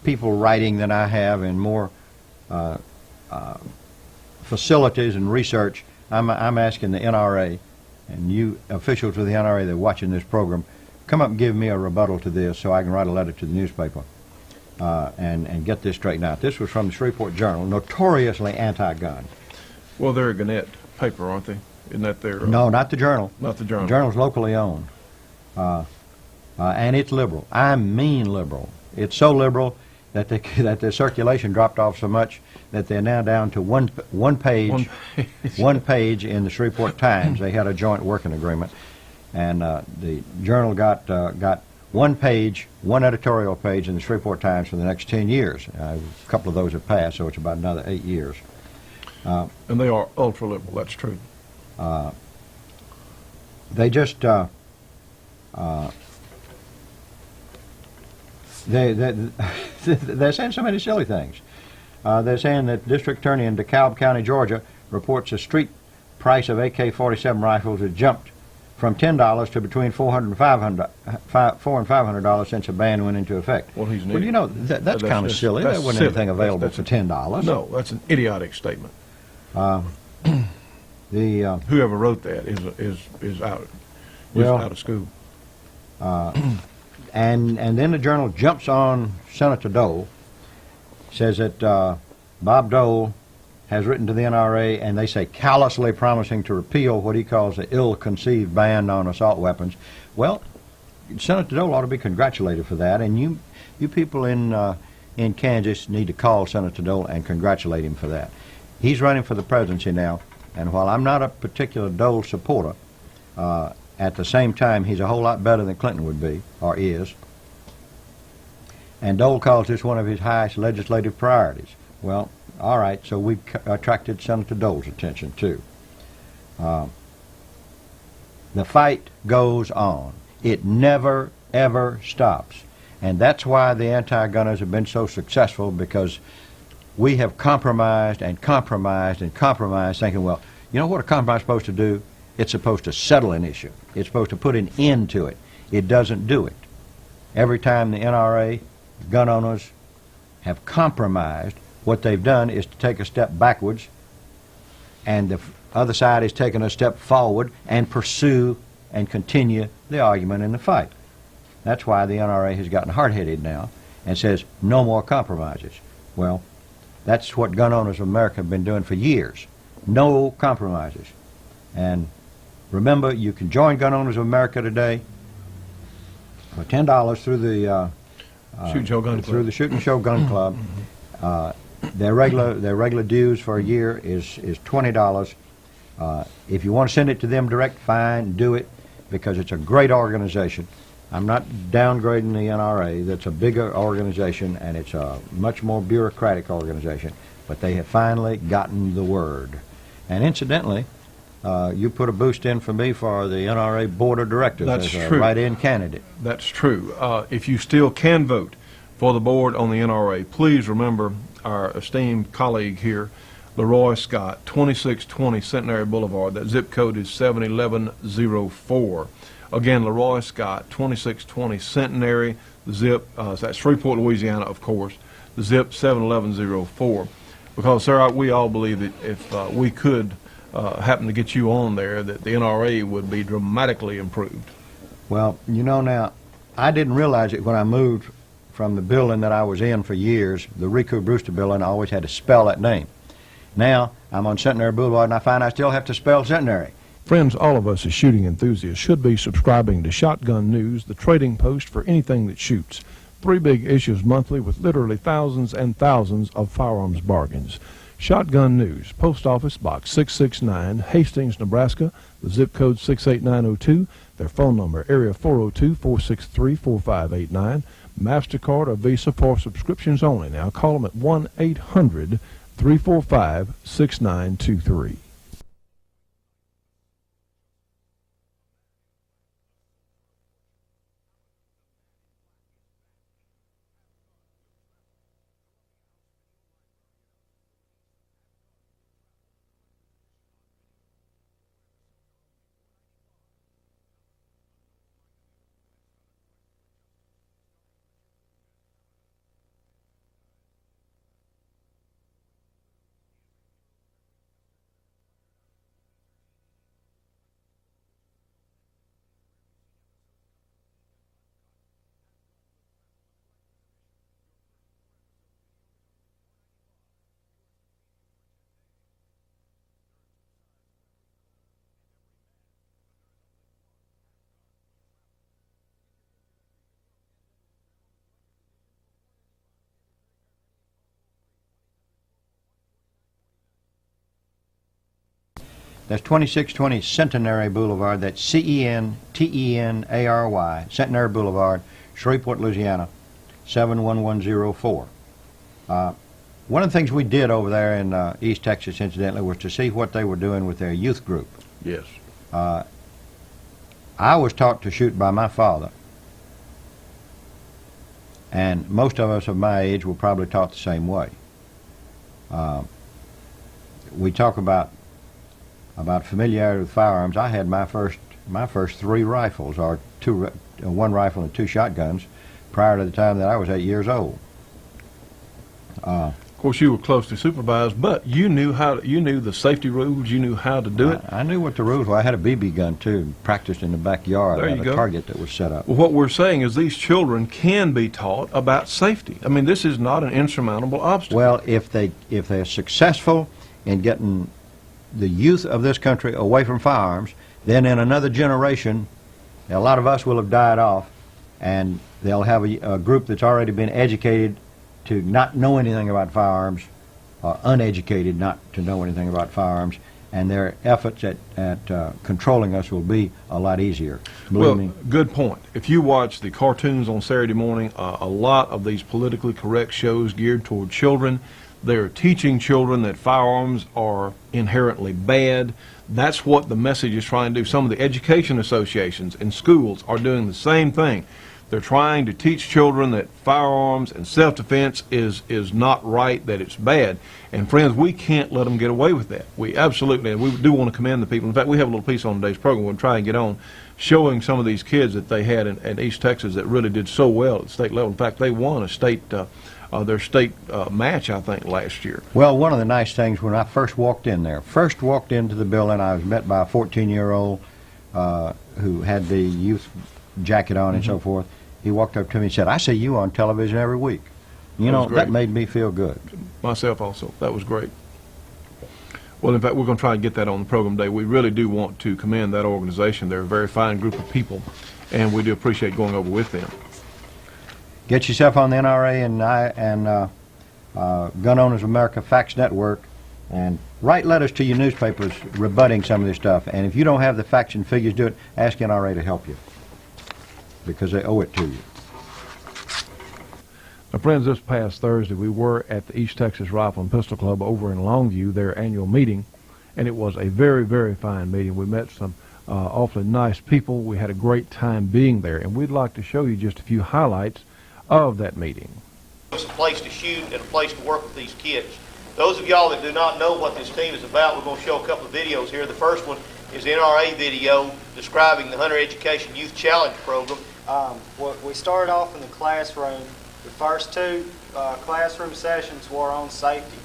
people writing than I have, and more facilities and research, I'm asking the NRA, and you officials of the NRA that are watching this program, come up and give me a rebuttal to this so I can write a letter to the newspaper and get this straightened out. This was from the Shreveport Journal, notoriously anti-gun. Well, they're a Gannett paper, aren't they? Isn't that their... No, not the Journal. Not the Journal. The Journal's locally owned. And it's liberal. I mean liberal. It's so liberal, that that their circulation dropped off so much that they're now down to one page one page in the Shreveport Times. They had a joint working agreement, and the Journal got one page, one editorial page in the Shreveport Times for the next 10 years. A couple of those have passed, so it's about another 8 years. And they are ultra liberal. That's true. They just they're saying so many silly things. They're saying that District Attorney in DeKalb County, Georgia, reports the street price of AK-47 rifles has jumped from $10 to between $400 and $500 since the ban went into effect. Well, he's an Well, idiot. you know, that's kind of silly. That's There wasn't silly. anything available That's for $10. No, that's an idiotic statement. The Whoever wrote that is out. Well, out of school. and then the Journal jumps on Senator Dole, says that Bob Dole has written to the NRA, and they say callously promising to repeal what he calls the ill-conceived ban on assault weapons. Well, Senator Dole ought to be congratulated for that, and you people in Kansas need to call Senator Dole and congratulate him for that. He's running for the presidency now, and while I'm not a particular Dole supporter, at the same time he's a whole lot better than Clinton would be, or is. And Dole calls this one of his highest legislative priorities. Well, all right, so we've attracted Senator Dole's attention, too. The fight goes on. It never, ever stops. And that's why the anti-gunners have been so successful, because we have compromised and compromised and compromised, thinking, well, you know what a compromise is supposed to do? It's supposed to settle an issue. It's supposed to put an end to it. It doesn't do it. Every time the NRA, gun owners, have compromised, what they've done is to take a step backwards, and the other side is taking a step forward and pursue and continue the argument and the fight. That's why the NRA has gotten hard-headed now and says no more compromises. Well, that's what gun owners of America have been doing for years. No compromises. And remember, you can join Gun Owners of America today for $10 through the Shootin' Show Gun Club. through the Shootin' Show Gun Club. Their regular dues for a year is $20. If you want to send it to them direct, fine, do it, because it's a great organization. I'm not downgrading the NRA. That's a bigger organization, and it's a much more bureaucratic organization. But they have finally gotten the word. And incidentally, you put a boost in for me for the NRA Board of Directors That's as a true. write-in candidate. That's true. If you still can vote for the board on the NRA, please remember our esteemed colleague here, Leroy Scott, 2620 Centenary Boulevard. That zip code is 71104. Again, Leroy Scott, 2620 Centenary, the zip, that's Shreveport, Louisiana, of course, the zip 71104. Because, sir, we all believe that if we could happen to get you on there, that the NRA would be dramatically improved. Well, you know, now, I didn't realize it when I moved from the building that I was in for years, the Rico Brewster building. I always had to spell that name. Now, I'm on Centenary Boulevard, and I find I still have to spell Centenary. Friends, all of us as shooting enthusiasts should be subscribing to Shotgun News, the trading post for anything that shoots. 3 big issues monthly with literally thousands and thousands of firearms bargains. Shotgun News, Post Office Box 669, Hastings, Nebraska, the zip code 68902, their phone number, area 402-463-4589, MasterCard or Visa for subscriptions only. Now call them at 1-800-345-6923. That's 2620 Centenary Boulevard. That's Centenary, Centenary Boulevard, Shreveport, Louisiana, 71104. One of the things we did over there in East Texas, incidentally, was to see what they were doing with their youth group. Yes. I was taught to shoot by my father, and most of us of my age were probably taught the same way. We talk about familiarity with firearms. I had my first 3 rifles, or 1 rifle and 2 shotguns, prior to the time that I was 8 years old. Of course, you were closely supervised, but you knew the safety rules. You knew how to do it. I knew what the rules were. I had a BB gun too, practiced in the backyard There at you a go. target that was set up. Well, what we're saying is these children can be taught about safety. I mean, this is not an insurmountable obstacle. Well, if they're successful in getting the youth of this country away from firearms, then in another generation, a lot of us will have died off, and they'll have a group that's already been educated to not know anything about firearms, or uneducated not to know anything about firearms, and their efforts at controlling us will be a lot easier. Believe me. Good point. If you watch the cartoons on Saturday morning, a lot of these politically correct shows geared toward children, they're teaching children that firearms are inherently bad. That's what the message is trying to do. Some of the education associations in schools are doing the same thing. They're trying to teach children that firearms and self-defense is not right, that it's bad. And friends, we can't let them get away with that. We absolutely, and we do want to commend the people. In fact, we have a little piece on today's program we'll try and get on, showing some of these kids that they had in East Texas that really did so well at the state level. In fact, they won a state, their state match, I think, last year. Well, one of the nice things when I first walked into the building, I was met by a 14-year-old who had the youth jacket on and so forth. He walked up to me and said, "I see you on television every week." You know, that made me feel good. Myself also. That was great. Well, in fact, we're going to try and get that on the program today. We really do want to commend that organization. They're a very fine group of people, and we do appreciate going over with them. Get yourself on the NRA and Gun Owners of America Fax Network, and write letters to your newspapers rebutting some of this stuff. And if you don't have the facts and figures, do it. Ask NRA to help you, because they owe it to you. Now, friends, this past Thursday, we were at the East Texas Rifle and Pistol Club over in Longview, their annual meeting, and it was a very, very fine meeting. We met some awfully nice people. We had a great time being there, and we'd like to show you just a few highlights of that meeting. It's a place to shoot and a place to work with these kids. Those of y'all that do not know what this team is about, we're going to show a couple of videos here. The first one is the NRA video describing the Hunter Education Youth Challenge Program. We started off in the classroom. The first 2 classroom sessions were on safety,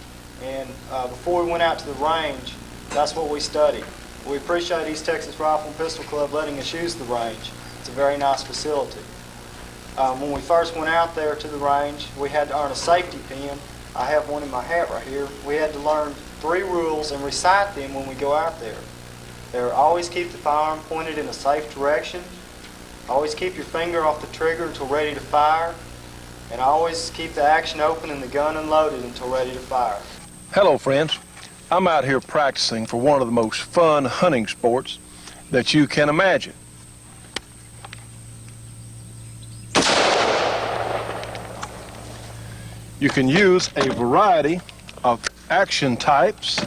and before we went out to the range, that's what we studied. We appreciate East Texas Rifle and Pistol Club letting us use the range. It's a very nice facility. When we first went out there to the range, we had to earn a safety pin. I have one in my hat right here. We had to learn 3 rules and recite them when we go out there. They're always keep the firearm pointed in a safe direction, always keep your finger off the trigger until ready to fire, and always keep the action open and the gun unloaded until ready to fire. Hello, friends. I'm out here practicing for one of the most fun hunting sports that you can imagine. You can use a variety of action types.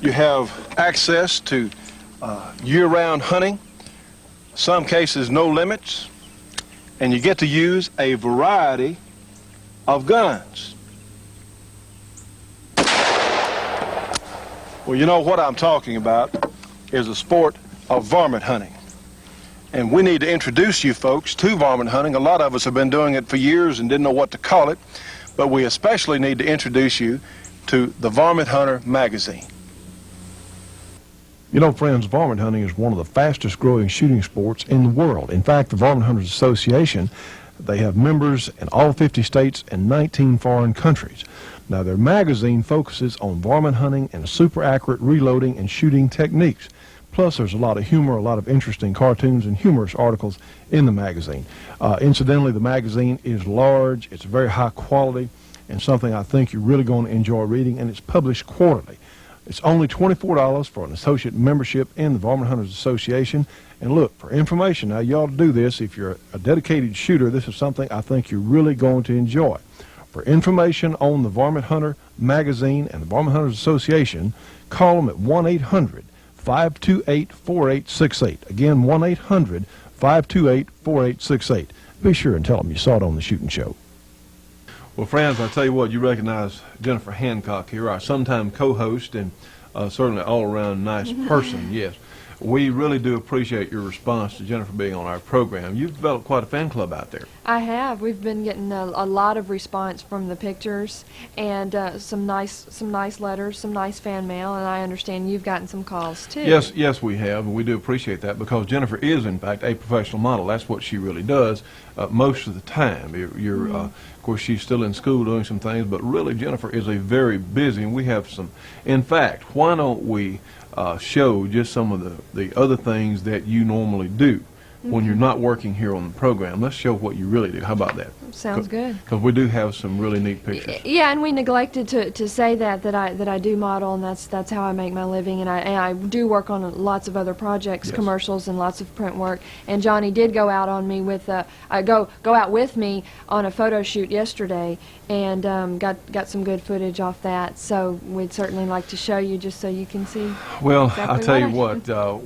You have access to year-round hunting, some cases no limits, and you get to use a variety of guns. Well, you know what I'm talking about is the sport of varmint hunting. And we need to introduce you folks to varmint hunting. A lot of us have been doing it for years and didn't know what to call it, but we especially need to introduce you to the Varmint Hunter magazine. You know, friends, varmint hunting is one of the fastest growing shooting sports in the world. In fact, the Varmint Hunters Association, they have members in all 50 states and 19 foreign countries. Now, their magazine focuses on varmint hunting and super accurate reloading and shooting techniques. Plus, there's a lot of humor, a lot of interesting cartoons and humorous articles in the magazine. Incidentally, the magazine is large, it's very high quality, and something I think you're really going to enjoy reading, and it's published quarterly. It's only $24 for an associate membership in the Varmint Hunters Association. And look, for information, now you ought to do this. If you're a dedicated shooter, this is something I think you're really going to enjoy. For information on the Varmint Hunter magazine and the Varmint Hunters Association, call them at 1-800-528-4868. Again, 1-800-528-4868. Be sure and tell them you saw it on the Shootin' Show. Well, friends, I tell you what, you recognize Jennifer Hancock here, our sometime co-host and certainly all-around nice person, yes. We really do appreciate your response to Jennifer being on our program. You've developed quite a fan club out there. I have. We've been getting a lot of response from the pictures and some nice letters, some nice fan mail, and I understand you've gotten some calls too. Yes, we have, and we do appreciate that because Jennifer is, in fact, a professional model. That's what she really does most of the time. Of course, she's still in school doing some things, but really Jennifer is a very busy, and we have some. In fact, why don't we show just some of the other things that you normally do when you're not working here on the program. Let's show what you really do. How about that? Sounds good. Because we do have some really neat pictures. Yeah, and we neglected to say that I do model, and that's how I make my living, and I do work on lots of other projects, Yes. commercials, and lots of print work. And Johnny did go out on me with go out with me on a photo shoot yesterday, and got some good footage off that. So we'd certainly like to show you just so you can see. Well, exactly I tell you what what,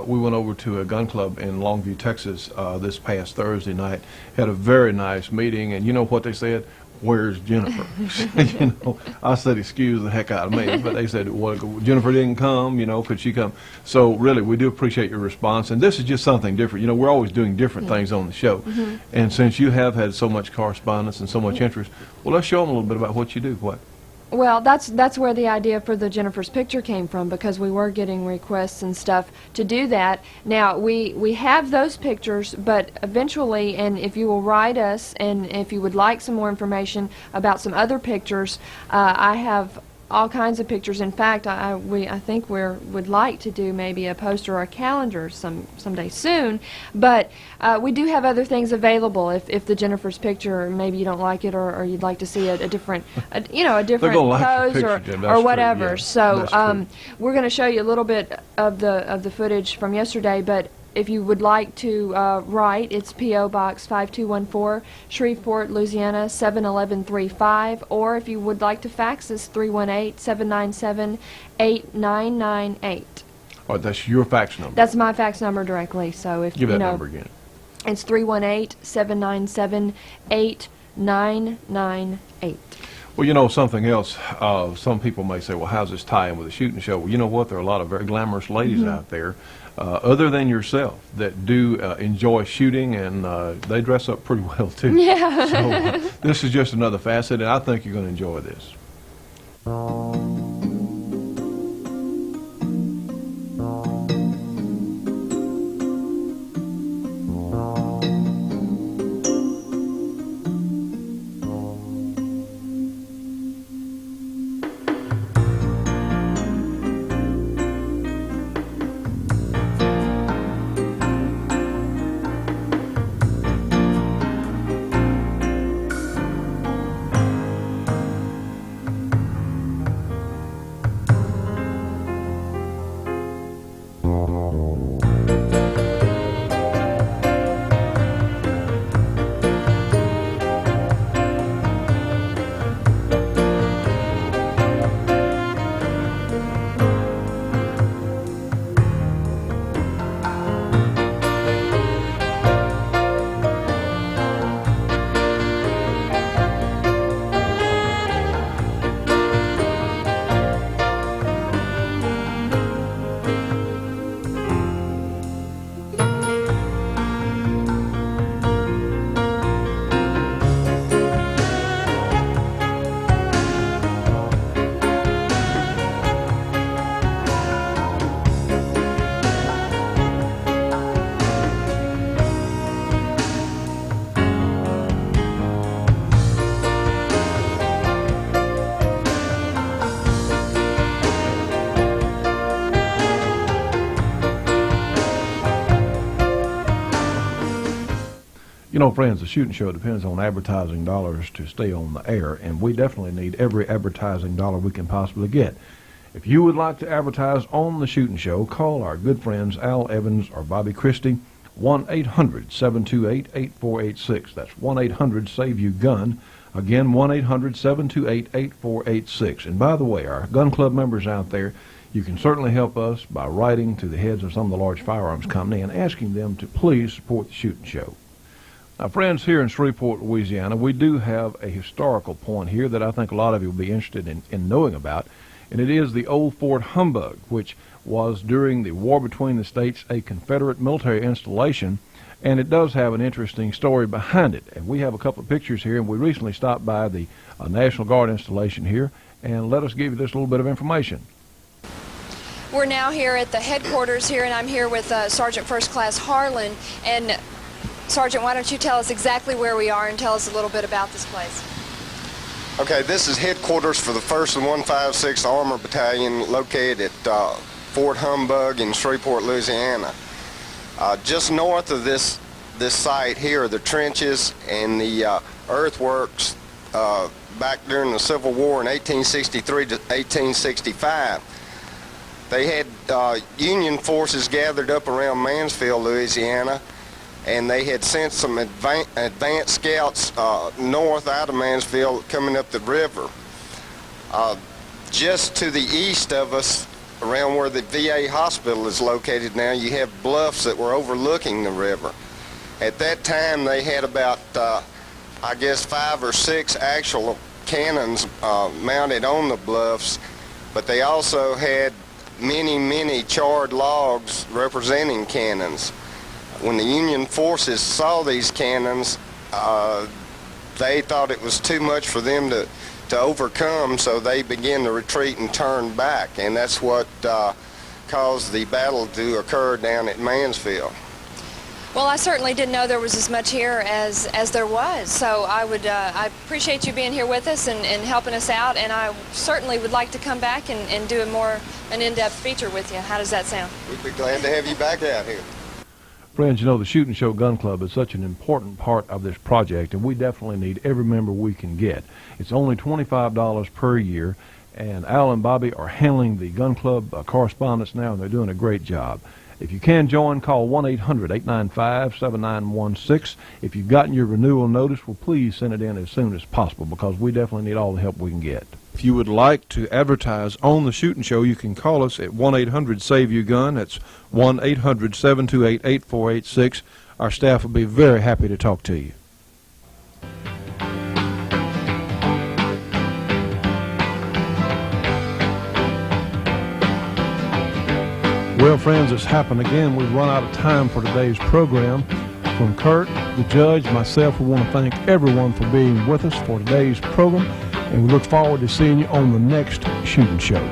we went over to a gun club in Longview, Texas this past Thursday night, had a very nice meeting, and you know what they said? Where's Jennifer? I said, excuse the heck out of me, but they said, well, Jennifer didn't come, could she come? So really, we do appreciate your response, and this is just something different. We're always doing different things on the show, and since you have had so much correspondence and so much interest, well, let's show them a little bit about what you do. What? Well, that's where the idea for the Jennifer's picture came from, because we were getting requests and stuff to do that. Now, we have those pictures, but eventually, and if you will write us, and if you would like some more information about some other pictures, I have all kinds of pictures. In fact, I think would like to do maybe a poster or a calendar someday soon. But we do have other things available. If the Jennifer's picture, maybe you don't like it, or you'd like to see a different They're gonna like your pose picture, Jim. That's or true, whatever. yeah. So That's true. we're going to show you a little bit of the footage from yesterday, but if you would like to write, it's P.O. Box 5214, Shreveport, Louisiana 71135, or if you would like to fax us, 318-797-8998. All right, that's your fax number. That's my fax number directly. So if Give you that know, number again. it's 318-797-8998. Well, something else, some people may say, well, how's this tie in with the shooting show? Well, you know what? There are a lot of very glamorous ladies out there, other than yourself, that do enjoy shooting, and they dress up pretty well, too. Yeah. So this is just another facet, and I think you're going to enjoy this. You know, friends, the Shootin' Show depends on advertising dollars to stay on the air, and we definitely need every advertising dollar we can possibly get. If you would like to advertise on the Shootin' Show, call our good friends Al Evans or Bobby Christie, 1-800-728-8486. That's 1-800-SAVE-YOU-GUN. Again, 1-800-728-8486. And by the way, our gun club members out there, you can certainly help us by writing to the heads of some of the large firearms company and asking them to please support the Shootin' Show. Now, friends, here in Shreveport, Louisiana, we do have a historical point here that I think a lot of you will be interested in knowing about, and it is the old Fort Humbug, which was, during the war between the states, a Confederate military installation, and it does have an interesting story behind it. And we have a couple of pictures here, and we recently stopped by the National Guard installation here, and let us give you this little bit of information. We're now here at the headquarters here, and I'm here with Sergeant First Class Harlan. And Sergeant, why don't you tell us exactly where we are and tell us a little bit about this place? Okay, this is headquarters for the 1st and 156th Armor Battalion, located at Fort Humbug in Shreveport, Louisiana. Just north of this site here are the trenches and the earthworks back during the Civil War in 1863 to 1865. They had Union forces gathered up around Mansfield, Louisiana, and they had sent some advanced scouts north out of Mansfield coming up the river. Just to the east of us, around where the VA hospital is located now, you have bluffs that were overlooking the river. At that time, they had about, I guess, 5 or 6 actual cannons mounted on the bluffs, but they also had many charred logs representing cannons. When the Union forces saw these cannons, they thought it was too much for them to overcome, so they began to retreat and turn back, and that's what caused the battle to occur down at Mansfield. Well, I certainly didn't know there was as much here as there was, so I appreciate you being here with us and helping us out, and I certainly would like to come back and do an in-depth feature with you. How does that sound? We'd be glad to have you back out here. Friends, you know, the Shootin' Show Gun Club is such an important part of this project, and we definitely need every member we can get. It's only $25 per year, and Al and Bobby are handling the gun club correspondence now, and they're doing a great job. If you can join, call 1-800-895-7916. If you've gotten your renewal notice, well, please send it in as soon as possible, because we definitely need all the help we can get. If you would like to advertise on the Shootin' Show, you can call us at 1-800-SAVE-YOU-GUN. That's 1-800-728-8486. Our staff will be very happy to talk to you. Well, friends, it's happened again. We've run out of time for today's program. From Kurt, the judge, myself, we want to thank everyone for being with us for today's program, and we look forward to seeing you on the next Shootin' Show.